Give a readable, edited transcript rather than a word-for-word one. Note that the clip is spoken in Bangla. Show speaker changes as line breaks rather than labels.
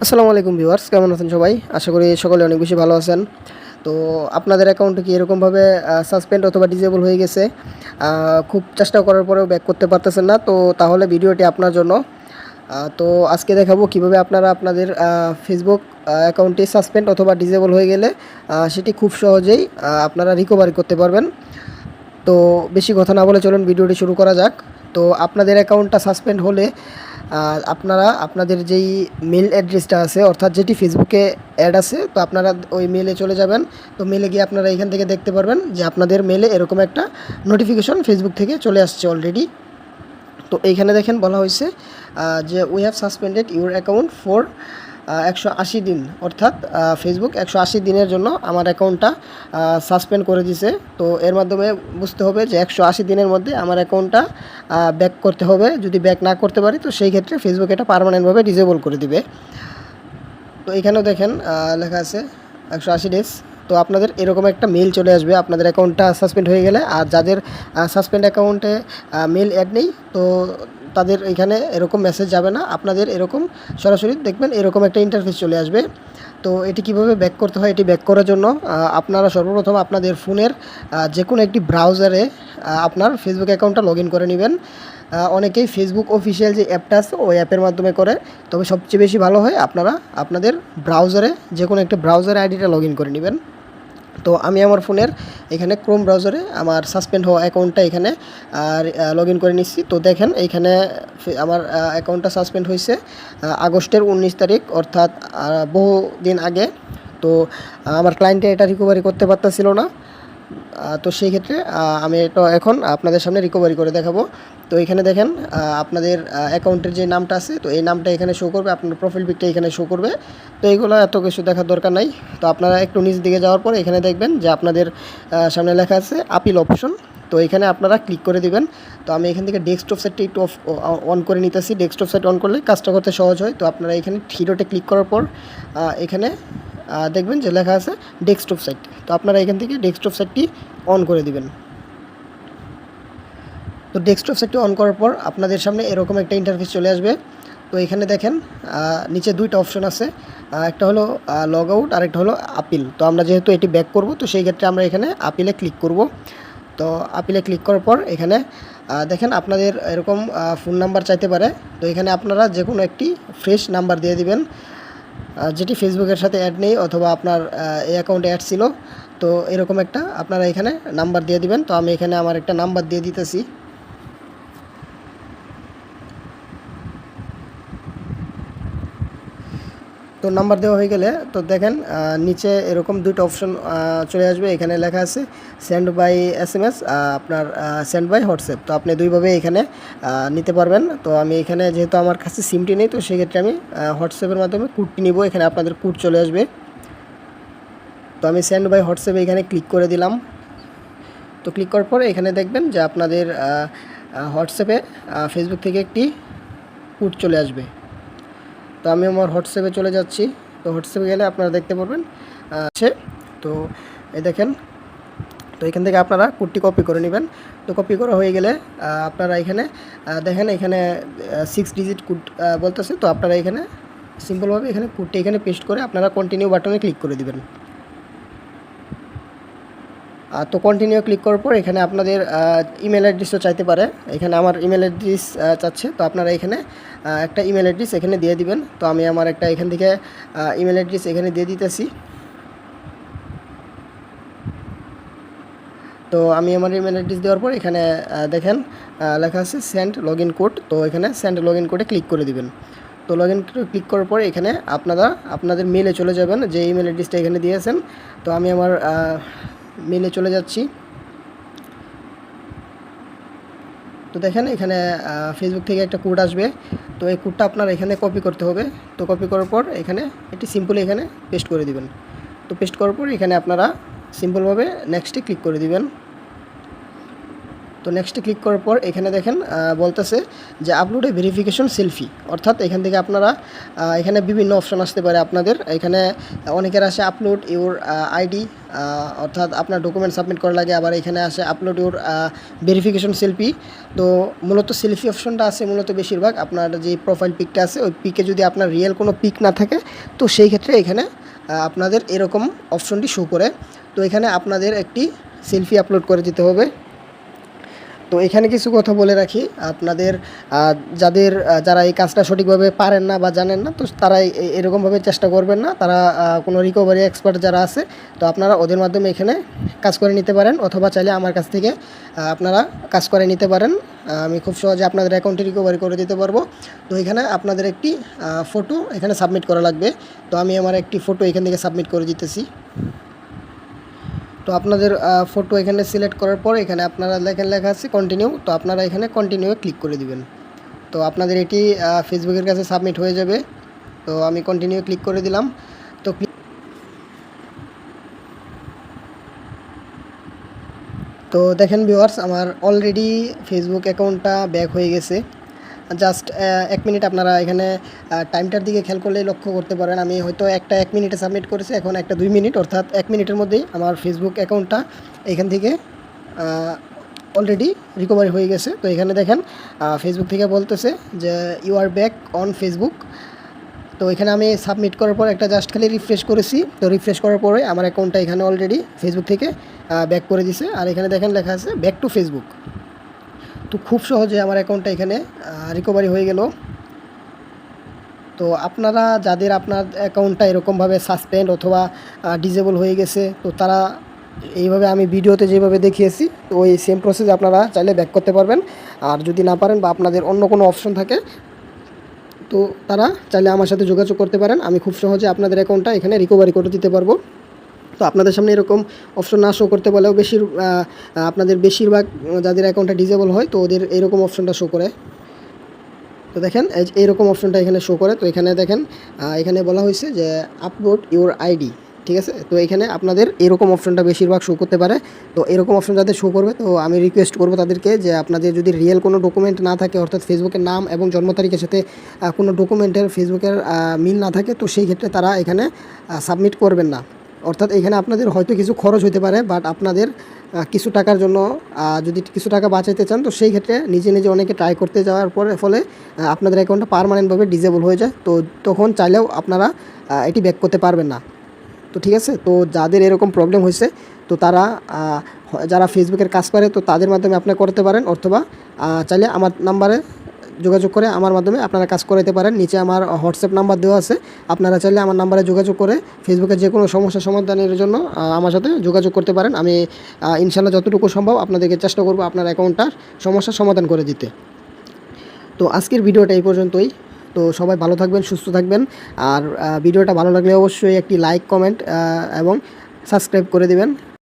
আসসালামু আলাইকুম ভিউয়ার্স, কেমন আছেন সবাই? আশা করি সকলে অনেক বেশি ভালো আছেন। তো আপনাদের অ্যাকাউন্টে কি এরকমভাবে সাসপেন্ড অথবা ডিসেবল হয়ে গেছে, খুব চেষ্টা করার পরেও ব্যাক করতে পারতেছেন না, তো তাহলে ভিডিওটি আপনার জন্য। তো আজকে দেখাবো কিভাবে আপনারা আপনাদের ফেসবুক অ্যাকাউন্টটি সাসপেন্ড অথবা ডিসেবল হয়ে গেলে সেটি খুব সহজেই আপনারা রিকভারি করতে পারবেন। তো বেশি কথা না বলে চলুন ভিডিওটি শুরু করা যাক। তো আপনাদের অ্যাকাউন্টটা সাসপেন্ড হলে আপনারা আপনাদের যেই মেল অ্যাড্রেসটা আছে, অর্থাৎ যেটি ফেসবুকে অ্যাড আছে, তো আপনারা ওই মেলে চলে যাবেন। তো মেলে গিয়ে আপনারা এখান থেকে দেখতে পারবেন যে আপনাদের মেলে এরকম একটা নোটিফিকেশন ফেসবুক থেকে চলে আসছে অলরেডি। তো এইখানে দেখেন বলা হয়েছে যে we have suspended your account for 180 দিন, অর্থাৎ ফেসবুক 180 দিনের জন্য আমার অ্যাকাউন্টটা সাসপেন্ড করে দিছে। তো এর মাধ্যমে বুঝতে হবে যে 180 দিনের মধ্যে আমার অ্যাকাউন্টটা ব্যাক করতে হবে। যদি ব্যাক না করতে পারি তো সেই ক্ষেত্রে ফেসবুক এটা পার্মানেন্টভাবে ডিসেবল করে দিবে। তো এখানেও দেখেন লেখা আছে 180 ডেজ। তো আপনাদের এরকম একটা মেল চলে আসবে আপনাদের অ্যাকাউন্টটা সাসপেন্ড হয়ে গেলে। আর যাদের সাসপেন্ড অ্যাকাউন্টে মেল অ্যাড নেই, তো তাদের এখানে এরকম মেসেজ যাবে না, আপনাদের এরকম সরাসরি দেখবেন এরকম একটা ইন্টারফেস চলে আসবে। তো এটি কিভাবে ব্যাক করতে হয়, এটি ব্যাক করার জন্য আপনারা সর্বপ্রথম আপনাদের ফোনের যে কোনো একটি ব্রাউজারে আপনার ফেসবুক অ্যাকাউন্টটা লগ ইন করে নেবেন। অনেকেই ফেসবুক অফিসিয়াল যে অ্যাপটা আছে ওই অ্যাপের মাধ্যমে করে, তবে সবচেয়ে বেশি ভালো হয় আপনারা আপনাদের ব্রাউজারে যে কোনো একটা ব্রাউজারে আইডিটা লগ ইন করে নেবেন। তো আমি আমার ফোনের এখানে ক্রোম ব্রাউজারে আমার সাসপেন্ড হওয়া অ্যাকাউন্টটা এখানে লগ ইন করে নিচ্ছি। তো দেখেন এইখানে আমার অ্যাকাউন্টটা সাসপেন্ড হয়েছে আগস্টের 19 তারিখ, অর্থাৎ বহু দিন আগে। তো আমার ক্লায়েন্টে এটা রিকভারি করতে পারতেছিল না। তো সেই ক্ষেত্রে আমি এটা এখন আপনাদের সামনে রিকভারি করে দেখাবো। তো এখানে দেখেন আপনাদের অ্যাকাউন্টের যে নামটা আছে, তো এই নামটা এখানে শো করবে, আপনার প্রোফাইল পিকটা এখানে শো করবে। তো এইগুলো এত কিছু দেখার দরকার নাই। তো আপনারা একটু নিচ দিকে যাওয়ার পর এখানে দেখবেন যে আপনাদের সামনে লেখা আছে আপিল অপশন। তো এখানে আপনারা ক্লিক করে দিবেন। তো আমি এখান থেকে ডেস্কটপ সেটটি একটু অন করে নিতেছি। ডেস্কটপ সেট অন করলে কাজটা করতে সহজ হয়। তো আপনারা এখানে থ্রিডটে ক্লিক করার পর এখানে দেখবেন যে লেখা আছে ডেস্কটপ সাইট। তো আপনারা এখান থেকে ডেস্কটপ সাইটটি অন করে দিবেন। তো ডেস্কটপ সাইটটি অন করার পর আপনাদের সামনে এরকম একটা ইন্টারফেস চলে আসবে। তো এখানে দেখেন নিচে দুইটা অপশন আছে, একটা হলো লগ আউট আর একটা হলো আপিল। তো আমরা যেহেতু এটি ব্যাক করব, তো সেই ক্ষেত্রে আমরা এখানে আপিলে ক্লিক করব। তো আপিলে ক্লিক করার পর এখানে দেখেন আপনাদের এরকম ফোন নাম্বার চাইতে পারে। তো এখানে আপনারা যে কোনো একটি ফ্রেশ নাম্বার দিয়ে দিবেন যেটি ফেসবুকের সাথে অ্যাড নেই অথবা আপনার এই অ্যাকাউন্টে অ্যাড ছিল। তো এরকম একটা আপনারা এখানে নাম্বার দিয়ে দিবেন। তো আমি এখানে আমার একটা নাম্বার দিয়ে দিতেছি। তো নাম্বার দেওয়া হয়ে গেলে তো দেখেন নিচে এরকম দুটো অপশন চলে আসবে। এখানে লেখা আছে সেন্ড বাই SMS, আপনার সেন্ড বাই হোয়াটসঅ্যাপ। তো আপনি দুইভাবে এখানে নিতে পারবেন। তো আমি এখানে যেহেতু আমার কাছে সিমটি নেই, তো সেক্ষেত্রে আমি হোয়াটসঅ্যাপের মাধ্যমে কোডটি নিব। এখানে আপনাদের কোড চলে আসবে। তো আমি সেন্ড বাই হোয়াটসঅ্যাপে এখানে ক্লিক করে দিলাম। তো ক্লিক করার পরে এখানে দেখবেন যে আপনাদের হোয়াটসঅ্যাপে ফেসবুক থেকে একটি কোড চলে আসবে। তো আমি আমার হোয়াটসঅ্যাপে চলে যাচ্ছি। তো হোয়াটসঅ্যাপে গেলে আপনারা দেখতে পারবেন আছে। তো এই দেখেন, তো এখান থেকে আপনারা কোডটি কপি করে নেবেন। তো কপি করা হয়ে গেলে আপনারা এখানে দেখেন এখানে 6 ডিজিট কোড বলতেছে। তো আপনারা এখানে সিম্পলভাবে এখানে কোডটি এখানে পেস্ট করে আপনারা কন্টিনিউ বাটনে ক্লিক করে দিবেন। তো কন্টিনিউ ক্লিক করার পর এখানে আপনাদের ইমেল অ্যাড্রেসও চাইতে পারে। এখানে আমার ইমেল অ্যাড্রেস চাচ্ছে। তো আপনারা এখানে একটা ইমেল অ্যাড্রেস এখানে দিয়ে দিবেন। তো আমি আমার একটা এখান থেকে ইমেল অ্যাড্রেস এখানে দিয়ে দিতেছি। তো আমি আমার ইমেল অ্যাড্রেস দেওয়ার পর এখানে দেখেন লেখা আছে সেন্ড লগ ইন কোড। তো এখানে সেন্ড লগ ইন কোডে ক্লিক করে দিবেন। তো লগ ইন কোডে ক্লিক করার পর এখানে আপনারা আপনাদের মেলে চলে যাবেন যে ইমেল অ্যাড্রেসটা এখানে দিয়েছেন। তো আমি আমার মেলে চলে যাচ্ছি। তো দেখেন এখানে ফেসবুক থেকে একটা কোড আসবে। তো এই কোডটা আপনার এখানে কপি করতে হবে। তো কপি করার পর এখানে এটি সিম্পলি এখানে পেস্ট করে দিবেন। তো পেস্ট করার পর এখানে আপনারা সিম্পলভাবে নেক্সটে ক্লিক করে দিবেন। তো নেক্সটে ক্লিক করার পর এখানে দেখেন বলতেছে যে আপলোড এ ভেরিফিকেশন সেলফি, অর্থাৎ এখান থেকে আপনারা এখানে বিভিন্ন অপশন আসতে পারে আপনাদের। এখানে অনেকের আসে আপলোড ইউর আইডি, অর্থাৎ আপনার ডকুমেন্ট সাবমিট করা লাগে। আবার এখানে আসে আপলোড ইউর ভেরিফিকেশন সেলফি। তো মূলত সেলফি অপশনটা আছে মূলত বেশিরভাগ আপনার যে প্রোফাইল পিকটা আছে ওই পিকে যদি আপনার রিয়েল কোনো পিক না থাকে তো সেই ক্ষেত্রে এখানে আপনাদের এরকম অপশনটি শো করে। তো এখানে আপনাদের একটি সেলফি আপলোড করে দিতে হবে। তো এখানে কিছু কথা বলে রাখি, আপনাদের যারা এই কাজটা সঠিকভাবে পারেন না বা জানেন না তো তারা এরকমভাবে চেষ্টা করবেন না। তারা কোনো রিকভারি এক্সপার্ট যারা আছে তো আপনারা ওদের মাধ্যমে এখানে কাজ করে নিতে পারেন, অথবা চাইলে আমার কাছ থেকে আপনারা কাজ করে নিতে পারেন। আমি খুব সহজে আপনাদের অ্যাকাউন্টে রিকভারি করে দিতে পারবো। তো এখানে আপনাদের একটি ফটো এখানে সাবমিট করা লাগবে। তো আমি আমার একটি ফটো এখান থেকে সাবমিট করে দিতেছি। তো আপনাদের ফটো এখানে সিলেক্ট করার পর এখানে আপনারা লেখা আছে কন্টিনিউ। তো আপনারা এখানে কন্টিনিউয়ে ক্লিক করে দিবেন। তো আপনাদের এটি ফেসবুকের কাছে সাবমিট হয়ে যাবে। তো আমি কন্টিনিউ ক্লিক করে দিলাম। তো দেখেন ভিউয়ার্স, আমার অলরেডি ফেসবুক অ্যাকাউন্টটা ব্যাক হয়ে গেছে। জাস্ট 1 মিনিট আপনারা এখানে টাইমটার দিকে খেয়াল করলেই লক্ষ্য করতে পারেন। আমি হয়তো 1 মিনিটে সাবমিট করেছি, এখন 2 মিনিট, অর্থাৎ 1 মিনিটের মধ্যেই আমার ফেসবুক অ্যাকাউন্টটা এখান থেকে অলরেডি রিকভারি হয়ে গেছে। তো এখানে দেখেন ফেসবুক থেকে বলতেছে যে you are back on Facebook. তো এখানে আমি সাবমিট করার পর একটা জাস্ট খালি রিফ্রেশ করেছি। তো রিফ্রেশ করার পরে আমার অ্যাকাউন্টটা এখানে অলরেডি ফেসবুক থেকে ব্যাক করে দিছে। আর এখানে দেখেন লেখা আছে ব্যাক টু ফেসবুক। তো খুব সহজে আমার অ্যাকাউন্টটা এখানে রিকভারি হয়ে গেল। তো আপনারা যাদের আপনার অ্যাকাউন্টটা এরকমভাবে সাসপেন্ড অথবা ডিসেবল হয়ে গেছে তো তারা এইভাবে আমি ভিডিওতে যেভাবে দেখিয়েছি তো ওই সেম প্রসেস আপনারা চাইলে ব্যাক করতে পারবেন। আর যদি না পারেন বা আপনাদের অন্য কোনো অপশন থাকে তো তারা চাইলে আমার সাথে যোগাযোগ করতে পারেন। আমি খুব সহজে আপনাদের অ্যাকাউন্টটা এখানে রিকভারি করে দিতে পারবো। তো আপনাদের সামনে এরকম অপশন না শো করতে বলেও আপনাদের বেশিরভাগ যাদের অ্যাকাউন্টটা ডিসেবল হয় তো ওদের এরকম অপশনটা শো করে। তো দেখেন এইরকম অপশনটা এখানে শো করে। তো এখানে দেখেন এখানে বলা হয়েছে যে আপলোড ইউর আইডি, ঠিক আছে। তো এখানে আপনাদের এরকম অপশনটা বেশিরভাগ শো করতে পারে। তো এরকম অপশন যাদের শো করবে তো আমি রিকোয়েস্ট করবো তাদেরকে যে আপনাদের যদি রিয়েল কোনো ডকুমেন্ট না থাকে, অর্থাৎ ফেসবুকের নাম এবং জন্ম তারিখের সাথে কোনো ডকুমেন্টের ফেসবুকের মিল না থাকে তো সেই ক্ষেত্রে তারা এখানে সাবমিট করবেন না। অর্থাৎ এখানে আপনাদের হয়তো কিছু খরচ হতে পারে, বাট আপনাদের কিছু টাকার জন্য যদি কিছু টাকা বাঁচাইতে চান তো সেই ক্ষেত্রে নিজে অনেকে ট্রাই করতে যাওয়ার ফলে আপনাদের অ্যাকাউন্টটা পার্মানেন্টভাবে ডিসেবল হয়ে যায়। তো তখন চাইলেও আপনারা এটি ব্যাক করতে পারবেন না। তো ঠিক আছে, তো যাদের এরকম প্রবলেম হয়েছে তো তারা যারা ফেসবুকের কাজ করে তো তাদের মাধ্যমে আপনারা করতে পারেন, অথবা চাইলে আমার নাম্বারে যোগাযোগ করে আমার মাধ্যমে আপনারা কাজ করাতে পারেন। নিচে আমার হোয়াটসঅ্যাপ নাম্বার দেওয়া আছে, আপনারা চাইলে আমার নাম্বারে যোগাযোগ করে ফেসবুকের যে কোনো সমস্যা সমাধানের জন্য আমার সাথে যোগাযোগ করতে পারেন। আমি ইনশাল্লাহ যতটুকু সম্ভব আপনাদেরকে চেষ্টা করব আপনার অ্যাকাউন্টটার সমস্যার সমাধান করে দিতে। তো আজকের ভিডিওটা এই পর্যন্তই। তো সবাই ভালো থাকবেন, সুস্থ থাকবেন। আর ভিডিওটা ভালো লাগলে অবশ্যই একটি লাইক, কমেন্ট এবং সাবস্ক্রাইব করে দেবেন।